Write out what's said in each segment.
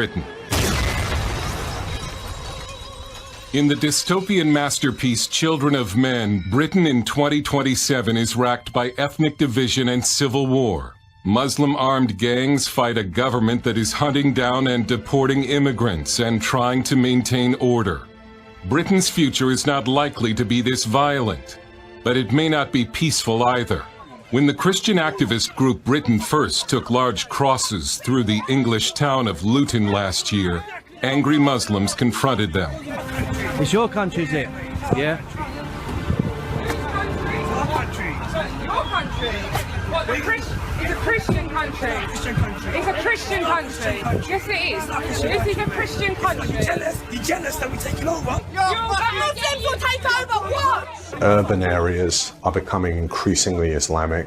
Britain. In the dystopian masterpiece Children of Men, Britain in 2027 is racked by ethnic division and civil war. Muslim armed gangs fight a government that is hunting down and deporting immigrants and trying to maintain order. Britain's future is not likely to be this violent, but it may not be peaceful either. When the Christian activist group Britain First took large crosses through the English town of Luton last year, angry Muslims confronted them. It's your country, is it? Yeah. Your country? What, it's a Christian country. It's a Christian country. Yes, it is. This is a Christian country. You're jealous that we're taking over? Muslims will take over what? Urban areas are becoming increasingly Islamic,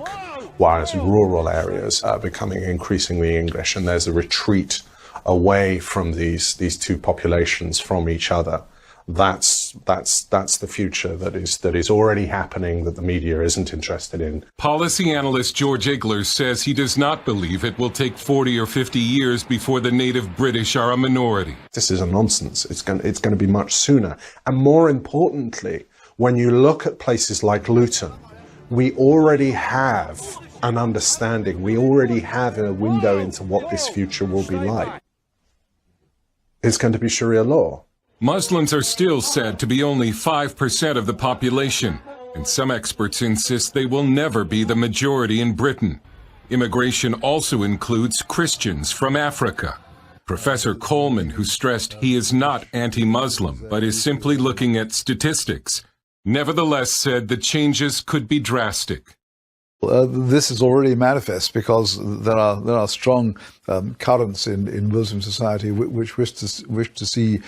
whereas rural areas are becoming increasingly English, and there's a retreat away from these two populations from each other. That's the future that is already happening, that the media isn't interested in. Policy analyst George Igler says he does not believe it will take 40 or 50 years before the native British are a minority. This is a nonsense. It's going to be much sooner. And more importantly, when you look at places like Luton, we already have an understanding. We already have a window into what this future will be like. It's going to be Sharia law. Muslims are still said to be only 5% of the population, and some experts insist they will never be the majority in Britain. Immigration also includes Christians from Africa. Professor Coleman, who stressed he is not anti-Muslim, but is simply looking at statistics, nevertheless said the changes could be drastic. This is already manifest because there are strong currents in Muslim society which wish to see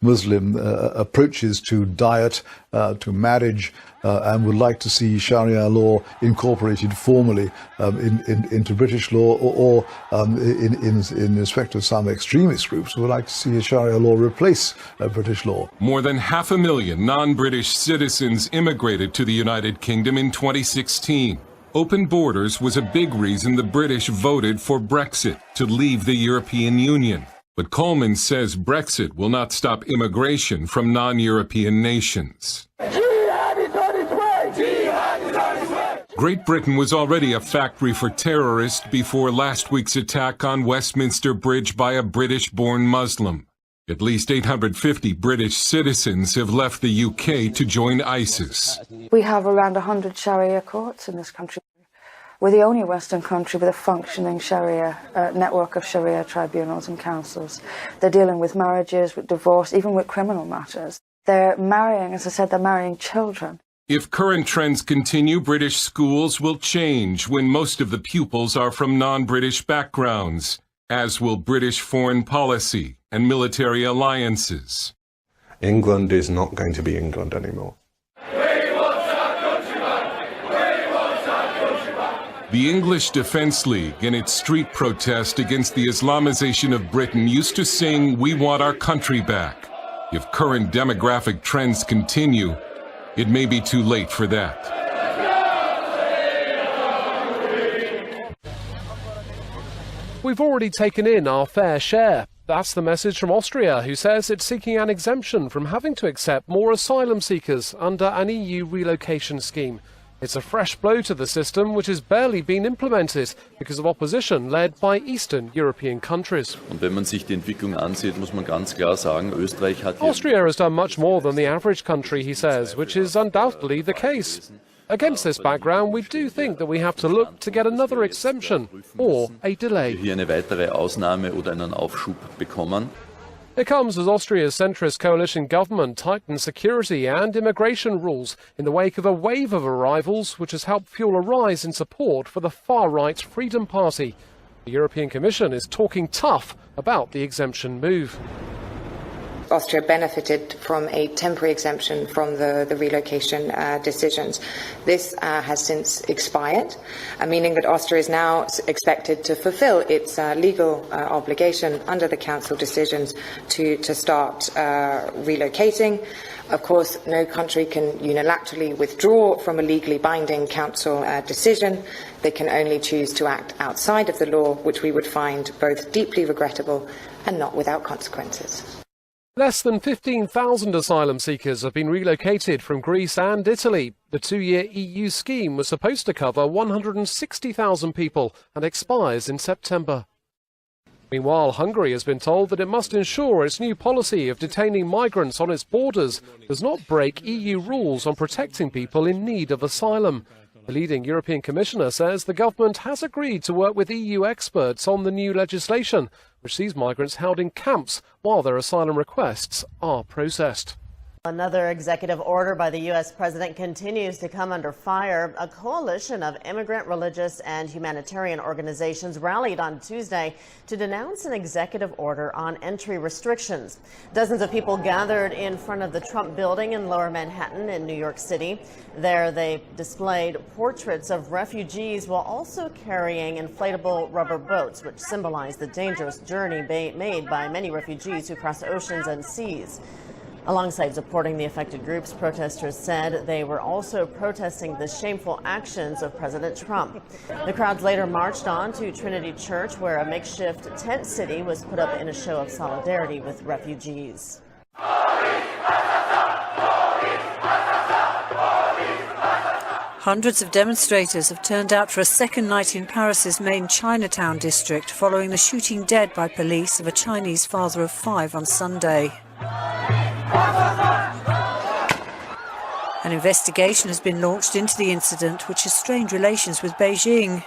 Muslim approaches to diet, to marriage, and would like to see Sharia law incorporated formally into British law, or in respect of some extremist groups who would like to see a Sharia law replace British law. More than 500,000 non-British citizens immigrated to the United Kingdom in 2016. Open borders was a big reason the British voted for Brexit, to leave the European Union. But Coleman says Brexit will not stop immigration from non-European nations. Great Britain was already a factory for terrorists before last week's attack on Westminster Bridge by a British-born Muslim. At least 850 British citizens have left the UK to join ISIS. We have around 100 Sharia courts in this country. We're the only Western country with a functioning Sharia network of Sharia tribunals and councils. They're dealing with marriages, with divorce, even with criminal matters. They're marrying, as I said, they're marrying children. If current trends continue, British schools will change when most of the pupils are from non-British backgrounds, as will British foreign policy and military alliances. England is not going to be England anymore. The English Defence League, in its street protest against the Islamization of Britain, used to sing, "We want our country back." If current demographic trends continue, it may be too late for that. We've already taken in our fair share. That's the message from Austria, who says it's seeking an exemption from having to accept more asylum seekers under an EU relocation scheme. It's a fresh blow to the system, which has barely been implemented because of opposition led by Eastern European countries. Austria has done much more than the average country, he says, which is undoubtedly the case. Against this background, we do think that we have to look to get another exemption or a delay. It comes as Austria's centrist coalition government tightens security and immigration rules in the wake of a wave of arrivals which has helped fuel a rise in support for the far-right Freedom Party. The European Commission is talking tough about the exemption move. Austria benefited from a temporary exemption from the relocation decisions. This has since expired, meaning that Austria is now expected to fulfill its legal obligation under the Council decisions to start relocating. Of course, no country can unilaterally withdraw from a legally binding Council decision. They can only choose to act outside of the law, which we would find both deeply regrettable and not without consequences. Less than 15,000 asylum seekers have been relocated from Greece and Italy. The 2-year EU scheme was supposed to cover 160,000 people and expires in September. Meanwhile, Hungary has been told that it must ensure its new policy of detaining migrants on its borders does not break EU rules on protecting people in need of asylum. The leading European Commissioner says the government has agreed to work with EU experts on the new legislation, which sees migrants held in camps while their asylum requests are processed. Another executive order by the U.S. president continues to come under fire. A coalition of immigrant, religious, and humanitarian organizations rallied on Tuesday to denounce an executive order on entry restrictions. Dozens of people gathered in front of the Trump building in Lower Manhattan in New York City. There they displayed portraits of refugees while also carrying inflatable rubber boats, which symbolize the dangerous journey made by many refugees who cross oceans and seas. Alongside supporting the affected groups, protesters said they were also protesting the shameful actions of President Trump. The crowds later marched on to Trinity Church, where a makeshift tent city was put up in a show of solidarity with refugees. Hundreds of demonstrators have turned out for a second night in Paris's main Chinatown district following the shooting dead by police of a Chinese father of 5 on Sunday. An investigation has been launched into the incident, which has strained relations with Beijing.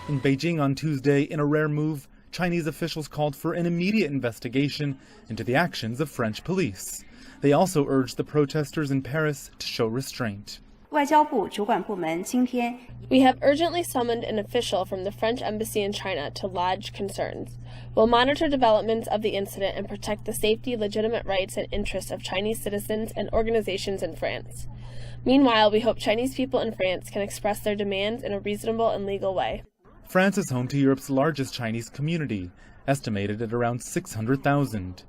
In Beijing on Tuesday, in a rare move, Chinese officials called for an immediate investigation into the actions of French police. They also urged the protesters in Paris to show restraint. We have urgently summoned an official from the French embassy in China to lodge concerns. We'll monitor developments of the incident and protect the safety, legitimate rights, and interests of Chinese citizens and organizations in France. Meanwhile, we hope Chinese people in France can express their demands in a reasonable and legal way. France is home to Europe's largest Chinese community, estimated at around 600,000.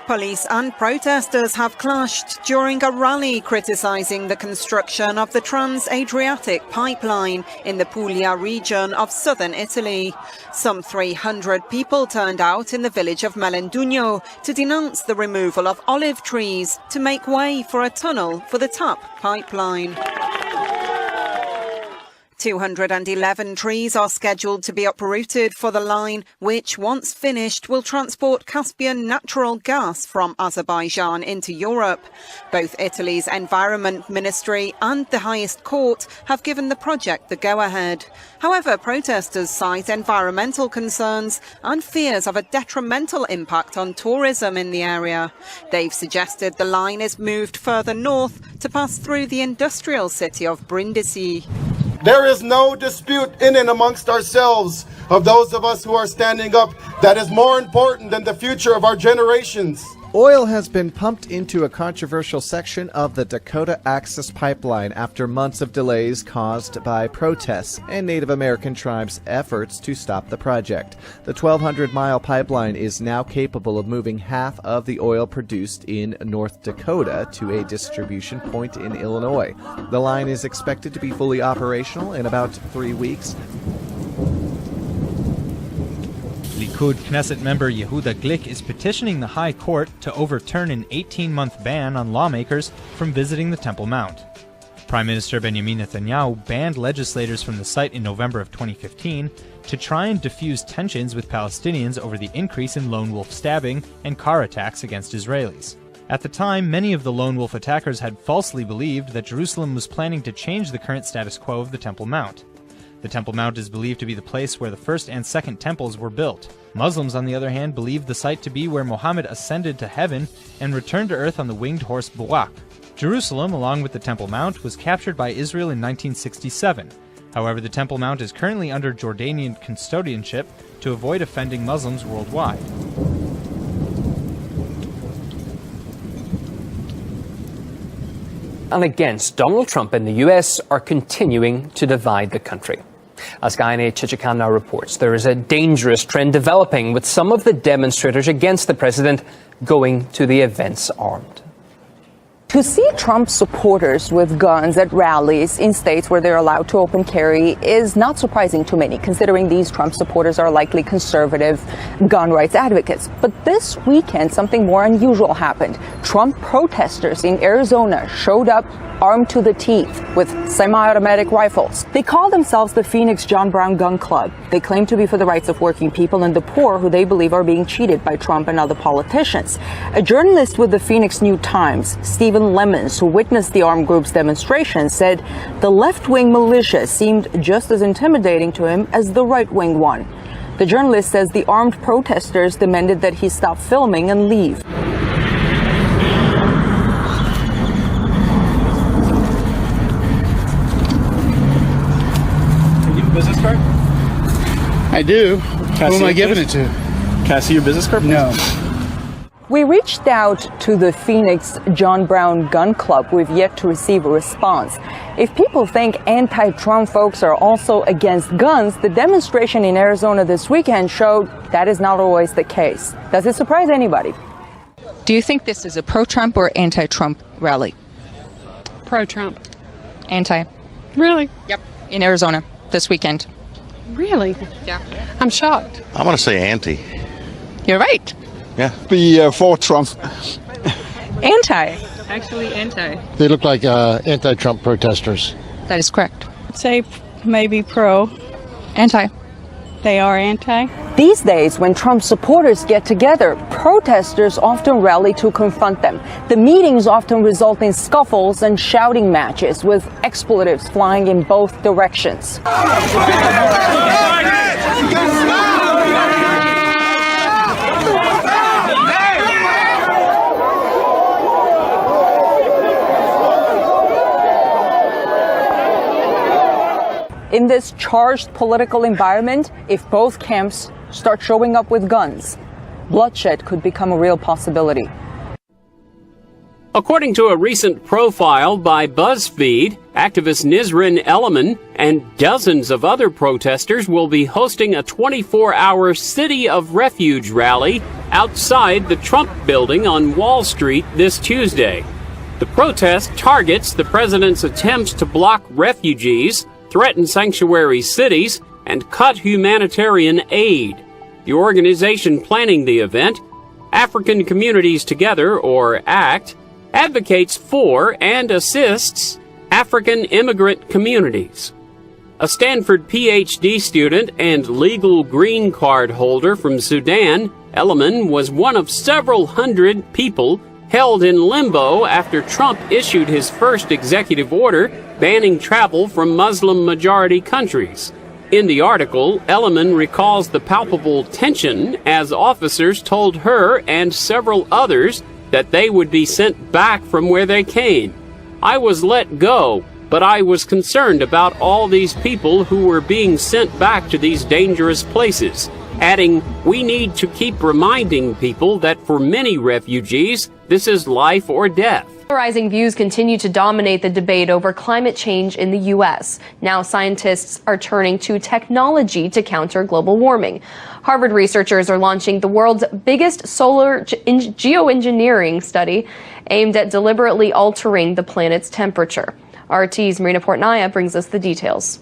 Police and protesters have clashed during a rally criticising the construction of the Trans-Adriatic pipeline in the Puglia region of southern Italy. Some 300 people turned out in the village of Melendugno to denounce the removal of olive trees to make way for a tunnel for the TAP pipeline. 211 trees are scheduled to be uprooted for the line, which, once finished, will transport Caspian natural gas from Azerbaijan into Europe. Both Italy's Environment Ministry and the highest court have given the project the go-ahead. However, protesters cite environmental concerns and fears of a detrimental impact on tourism in the area. They've suggested the line is moved further north to pass through the industrial city of Brindisi. There is no dispute in and amongst ourselves of those of us who are standing up that is more important than the future of our generations. Oil has been pumped into a controversial section of the Dakota Access Pipeline after months of delays caused by protests and Native American tribes' efforts to stop the project. The 1,200-mile pipeline is now capable of moving half of the oil produced in North Dakota to a distribution point in Illinois. The line is expected to be fully operational in about 3 weeks. Likud Knesset member Yehuda Glick is petitioning the High Court to overturn an 18-month ban on lawmakers from visiting the Temple Mount. Prime Minister Benjamin Netanyahu banned legislators from the site in November of 2015 to try and diffuse tensions with Palestinians over the increase in lone wolf stabbing and car attacks against Israelis. At the time, many of the lone wolf attackers had falsely believed that Jerusalem was planning to change the current status quo of the Temple Mount. The Temple Mount is believed to be the place where the first and second temples were built. Muslims, on the other hand, believe the site to be where Muhammad ascended to heaven and returned to earth on the winged horse Burak. Jerusalem, along with the Temple Mount, was captured by Israel in 1967. However, the Temple Mount is currently under Jordanian custodianship to avoid offending Muslims worldwide. And against Donald Trump and the U.S. are continuing to divide the country. As Gayane Chichikan now reports, there is a dangerous trend developing with some of the demonstrators against the president going to the events armed. To see Trump supporters with guns at rallies in states where they're allowed to open carry is not surprising to many, considering these Trump supporters are likely conservative gun rights advocates. But this weekend, something more unusual happened. Trump protesters in Arizona showed up armed to the teeth with semi-automatic rifles. They call themselves the Phoenix John Brown Gun Club. They claim to be for the rights of working people and the poor who they believe are being cheated by Trump and other politicians. A journalist with the Phoenix New-Times, Stephen Lemons, who witnessed the armed group's demonstration, said the left-wing militia seemed just as intimidating to him as the right-wing one. The journalist says the armed protesters demanded that he stop filming and leave. Business card? I do. Who am I giving it to? Can I see your business card? No. We reached out to the Phoenix John Brown Gun Club. We've yet to receive a response. If people think anti-Trump folks are also against guns, the demonstration in Arizona this weekend showed that is not always the case. Does it surprise anybody? Do you think this is a pro-Trump or anti-Trump rally? Pro-Trump. Anti. Really? Yep. In Arizona this weekend. Really? Yeah. I'm shocked. I'm going to say anti. You're right. Yeah. Be for Trump. Anti. Actually, anti. They look like anti-Trump protesters. That is correct. I'd say maybe pro. Anti. They are anti. These days, when Trump supporters get together, protesters often rally to confront them. The meetings often result in scuffles and shouting matches, with expletives flying in both directions. In this charged political environment, if both camps start showing up with guns, bloodshed could become a real possibility. According to a recent profile by BuzzFeed, activist Nisrin Elliman and dozens of other protesters will be hosting a 24-hour City of Refuge rally outside the Trump building on Wall Street this Tuesday. The protest targets the president's attempts to block refugees, threaten sanctuary cities, and cut humanitarian aid. The organization planning the event, African Communities Together, or ACT, advocates for and assists African immigrant communities. A Stanford PhD student and legal green card holder from Sudan, Elliman was one of several hundred people held in limbo after Trump issued his first executive order banning travel from Muslim-majority countries. In the article, Elliman recalls the palpable tension as officers told her and several others that they would be sent back from where they came. I was let go, but I was concerned about all these people who were being sent back to these dangerous places, adding, we need to keep reminding people that for many refugees, this is life or death. Polarizing views continue to dominate the debate over climate change in the U.S. Now scientists are turning to technology to counter global warming. Harvard researchers are launching the world's biggest solar geoengineering study aimed at deliberately altering the planet's temperature. RT's Marina Portnaya brings us the details.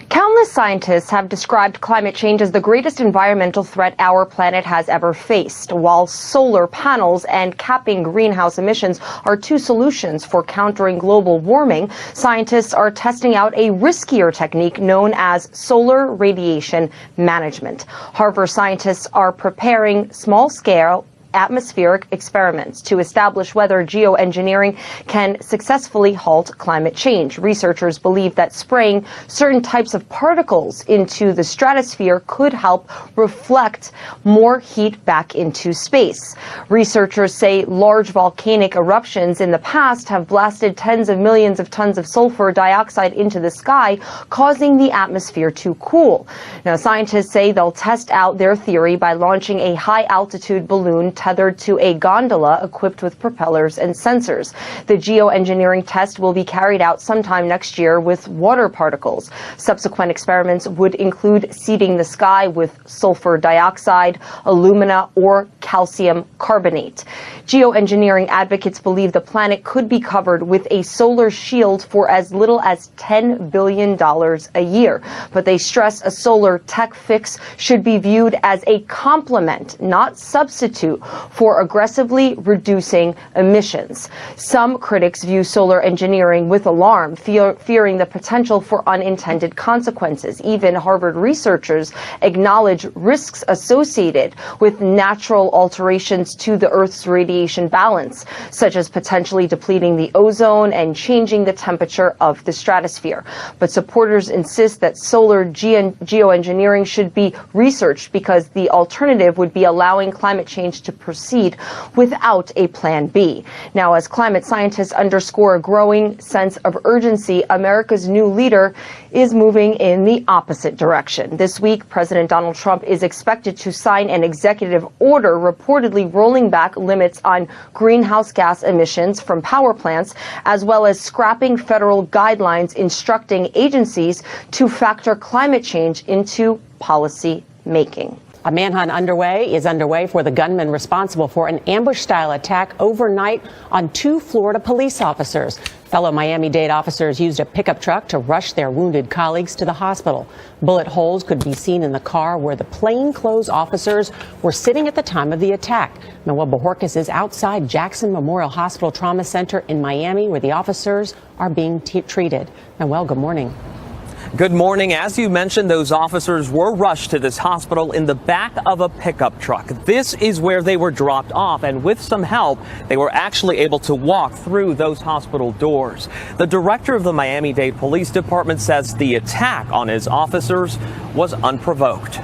Countless scientists have described climate change as the greatest environmental threat our planet has ever faced. While solar panels and capping greenhouse emissions are two solutions for countering global warming, scientists are testing out a riskier technique known as solar radiation management. Harvard scientists are preparing small-scale atmospheric experiments to establish whether geoengineering can successfully halt climate change. Researchers believe that spraying certain types of particles into the stratosphere could help reflect more heat back into space. Researchers say large volcanic eruptions in the past have blasted tens of millions of tons of sulfur dioxide into the sky, causing the atmosphere to cool. Now, scientists say they'll test out their theory by launching a high-altitude balloon tethered to a gondola equipped with propellers and sensors. The geoengineering test will be carried out sometime next year with water particles. Subsequent experiments would include seeding the sky with sulfur dioxide, alumina, or calcium carbonate. Geoengineering advocates believe the planet could be covered with a solar shield for as little as $10 billion a year. But they stress a solar tech fix should be viewed as a complement, not substitute, for aggressively reducing emissions. Some critics view solar engineering with alarm, fearing the potential for unintended consequences. Even Harvard researchers acknowledge risks associated with natural alterations to the Earth's radiation balance, such as potentially depleting the ozone and changing the temperature of the stratosphere. But supporters insist that solar geoengineering should be researched because the alternative would be allowing climate change to proceed without a plan B. Now, as climate scientists underscore a growing sense of urgency, America's new leader is moving in the opposite direction. This week, President Donald Trump is expected to sign an executive order reportedly rolling back limits on greenhouse gas emissions from power plants, as well as scrapping federal guidelines instructing agencies to factor climate change into policy making. A manhunt is underway for the gunman responsible for an ambush-style attack overnight on 2 Florida police officers. Fellow Miami-Dade officers used a pickup truck to rush their wounded colleagues to the hospital. Bullet holes could be seen in the car where the plainclothes officers were sitting at the time of the attack. Noel Bojorquez is outside Jackson Memorial Hospital Trauma Center in Miami, where the officers are being treated. Noel, good morning. Good morning. As you mentioned, those officers were rushed to this hospital in the back of a pickup truck. This is where they were dropped off, and with some help, they were actually able to walk through those hospital doors. The director of the Miami-Dade Police Department says the attack on his officers was unprovoked.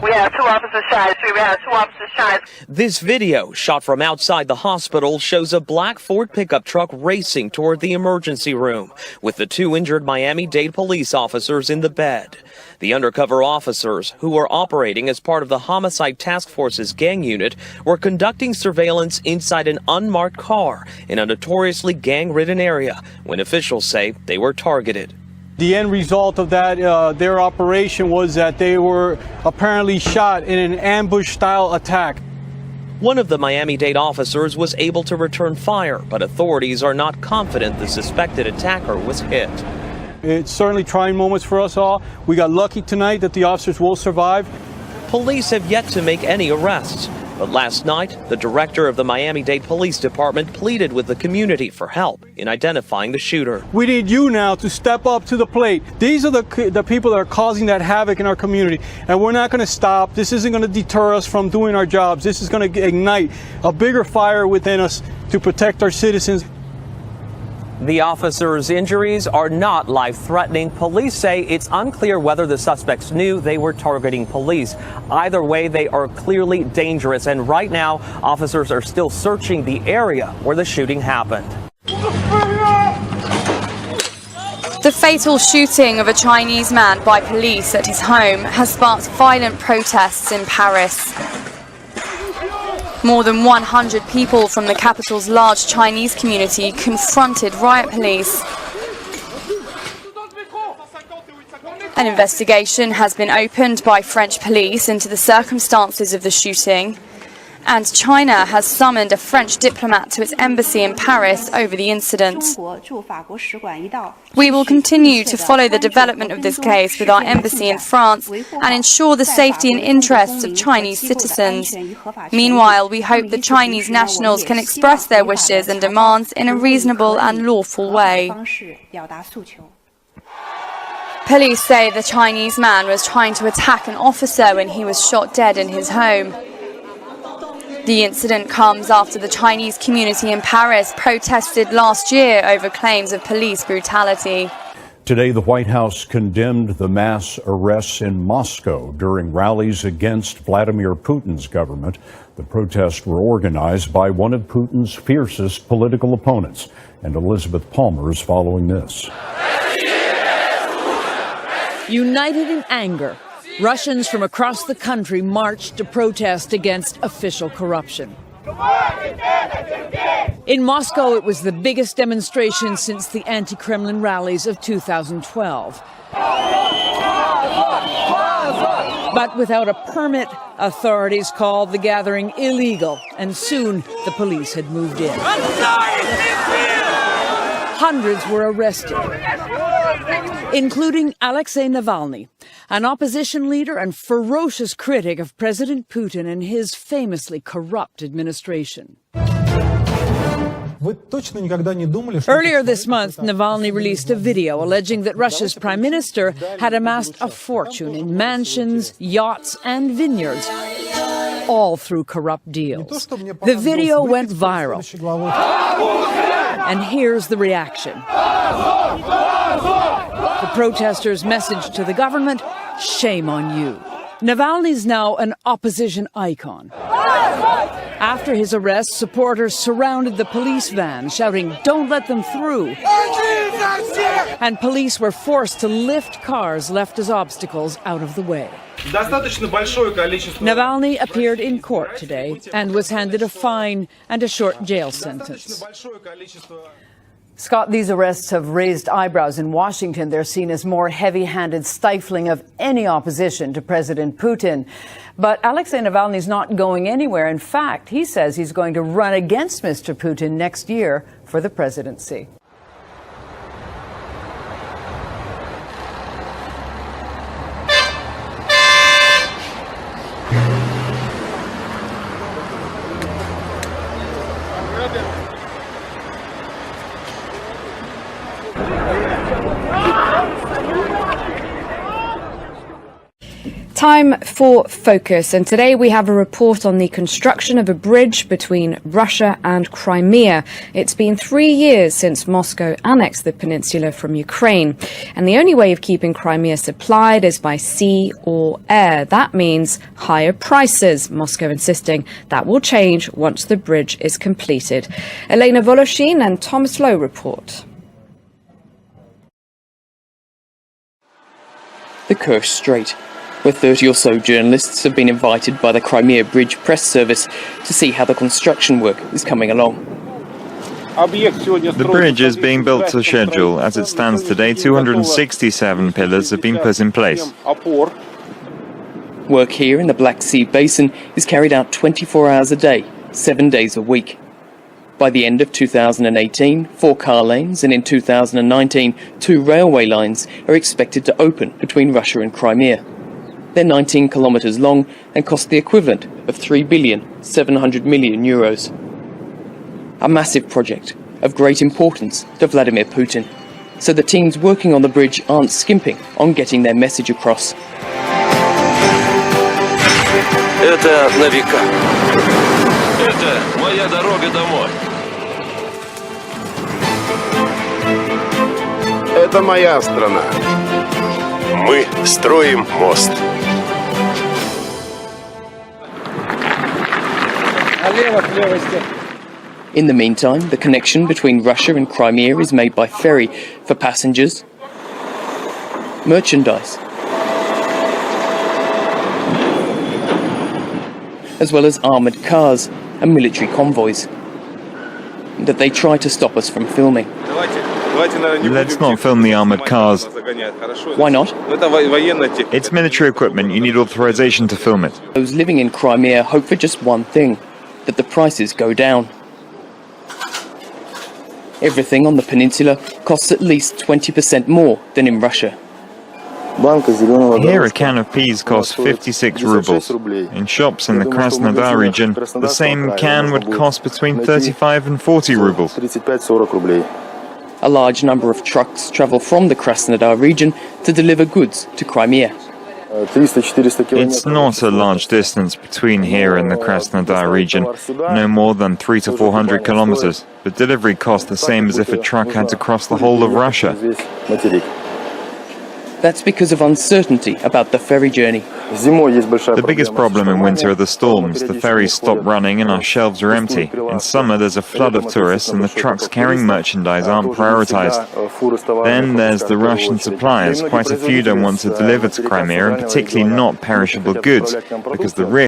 We have 2 officers shot. We have 2 officers shot. This video, shot from outside the hospital, shows a black Ford pickup truck racing toward the emergency room, with the 2 injured Miami-Dade police officers in the bed. The undercover officers, who were operating as part of the Homicide Task Force's gang unit, were conducting surveillance inside an unmarked car in a notoriously gang-ridden area when officials say they were targeted. The end result of that, their operation was that they were apparently shot in an ambush-style attack. One of the Miami-Dade officers was able to return fire, but authorities are not confident the suspected attacker was hit. It's certainly trying moments for us all. We got lucky tonight that the officers will survive. Police have yet to make any arrests. But last night, the director of the Miami-Dade Police Department pleaded with the community for help in identifying the shooter. We need you now to step up to the plate. These are the people that are causing that havoc in our community, and we're not going to stop. This isn't going to deter us from doing our jobs. This is going to ignite a bigger fire within us to protect our citizens. The officers' injuries are not life-threatening. Police say it's unclear whether the suspects knew they were targeting police. Either way, they are clearly dangerous, and right now, officers are still searching the area where the shooting happened. The fatal shooting of a Chinese man by police at his home has sparked violent protests in Paris. More than 100 people from the capital's large Chinese community confronted riot police. An investigation has been opened by French police into the circumstances of the shooting, and China has summoned a French diplomat to its embassy in Paris over the incident. We will continue to follow the development of this case with our embassy in France and ensure the safety and interests of Chinese citizens. Meanwhile, we hope that Chinese nationals can express their wishes and demands in a reasonable and lawful way. Police say the Chinese man was trying to attack an officer when he was shot dead in his home. The incident comes after the Chinese community in Paris protested last year over claims of police brutality. Today, the White House condemned the mass arrests in Moscow during rallies against Vladimir Putin's government. The protests were organized by one of Putin's fiercest political opponents. And Elizabeth Palmer is following this. United in anger, Russians from across the country marched to protest against official corruption. In Moscow, it was the biggest demonstration since the anti-Kremlin rallies of 2012. But without a permit, authorities called the gathering illegal, and soon the police had moved in. Hundreds were arrested, including Alexei Navalny, an opposition leader and ferocious critic of President Putin and his famously corrupt administration. Earlier this month, Navalny released a video alleging that Russia's prime minister had amassed a fortune in mansions, yachts, and vineyards, all through corrupt deals. The video went viral. And here's the reaction. The protesters' message to the government: shame on you. Navalny's now an opposition icon. After his arrest, supporters surrounded the police van, shouting, "Don't let them through." And police were forced to lift cars left as obstacles out of the way. Navalny appeared in court today and was handed a fine and a short jail sentence. Scott, these arrests have raised eyebrows in Washington. They're seen as more heavy-handed stifling of any opposition to President Putin. But Alexei Navalny's not going anywhere. In fact, he says he's going to run against Mr. Putin next year for the presidency. Time for Focus, and today we have a report on the construction of a bridge between Russia and Crimea. It's been 3 years since Moscow annexed the peninsula from Ukraine, and the only way of keeping Crimea supplied is by sea or air. That means higher prices, Moscow insisting that will change once the bridge is completed. Elena Voloshin and Thomas Lowe report. The Kerch Strait, where 30 or so journalists have been invited by the Crimea Bridge press service to see how the construction work is coming along. The bridge is being built to schedule. As it stands today, 267 pillars have been put in place. Work here in the Black Sea Basin is carried out 24 hours a day, 7 days a week. By the end of 2018, 4 car lanes, and in 2019, 2 railway lines are expected to open between Russia and Crimea. They're 19 kilometres long and cost the equivalent of €3.7 billion. A massive project of great importance to Vladimir Putin. So the teams working on the bridge aren't skimping on getting their message across. Это на века. Это моя дорога домой. Это моя страна. Мы строим мост. In the meantime, the connection between Russia and Crimea is made by ferry for passengers, merchandise, as well as armoured cars and military convoys that they try to stop us from filming. Let's not film the armoured cars. Why not? It's military equipment. You need authorization to film it. Those living in Crimea hope for just one thing, that the prices go down. Everything on the peninsula costs at least 20% more than in Russia. Here a can of peas costs 56 rubles. In shops in the Krasnodar region, the same can would cost between 35 and 40 rubles. A large number of trucks travel from the Krasnodar region to deliver goods to Crimea. It's not a large distance between here and the Krasnodar region, no more than 300 to 400 kilometers. The delivery cost the same as if a truck had to cross the whole of Russia. That's because of uncertainty about the ferry journey. The biggest problem in winter are the storms. The ferries stop running and our shelves are empty. In summer there's a flood of tourists and the trucks carrying merchandise aren't prioritized. Then there's the Russian suppliers. Quite a few don't want to deliver to Crimea, and particularly not perishable goods, because the risk